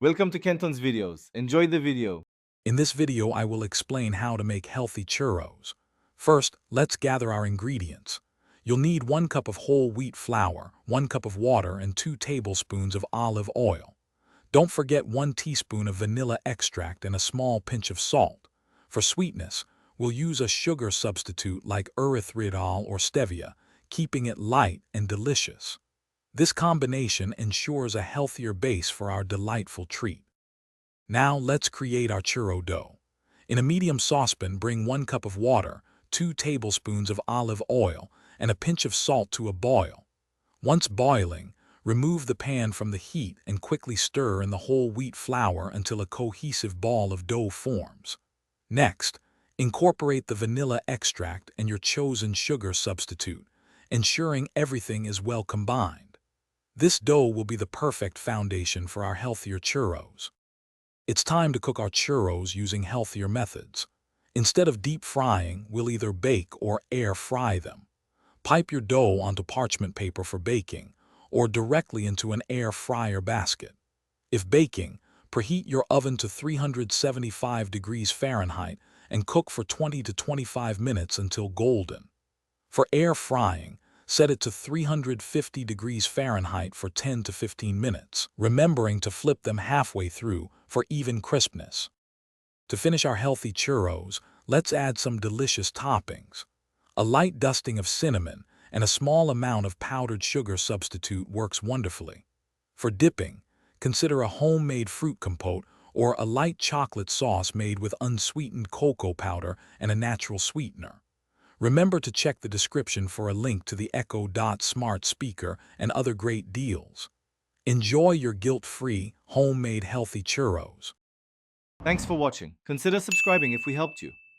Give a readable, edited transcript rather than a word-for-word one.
Welcome to Kenton's videos. Enjoy the video. In this video, I will explain how to make healthy churros. First, let's gather our ingredients. You'll need 1 cup of whole wheat flour, 1 cup of water, and 2 tablespoons of olive oil. Don't forget 1 teaspoon of vanilla extract and a small pinch of salt. For sweetness, we'll use a sugar substitute like erythritol or stevia, keeping it light and delicious. This combination ensures a healthier base for our delightful treat. Now let's create our churro dough. In a medium saucepan, bring 1 cup of water, 2 tablespoons of olive oil, and a pinch of salt to a boil. Once boiling, remove the pan from the heat and quickly stir in the whole wheat flour until a cohesive ball of dough forms. Next, incorporate the vanilla extract and your chosen sugar substitute, ensuring everything is well combined. This dough will be the perfect foundation for our healthier churros. It's time to cook our churros using healthier methods. Instead of deep frying, we'll either bake or air fry them. Pipe your dough onto parchment paper for baking, or directly into an air fryer basket. If baking, preheat your oven to 375 degrees Fahrenheit and cook for 20 to 25 minutes until golden. For air frying, set it to 350 degrees Fahrenheit for 10 to 15 minutes, remembering to flip them halfway through for even crispness. To finish our healthy churros, let's add some delicious toppings. A light dusting of cinnamon and a small amount of powdered sugar substitute works wonderfully. For dipping, consider a homemade fruit compote or a light chocolate sauce made with unsweetened cocoa powder and a natural sweetener. Remember to check the description for a link to the Echo Dot smart speaker and other great deals. Enjoy your guilt-free, homemade healthy churros. Thanks for watching. Consider subscribing if we helped you.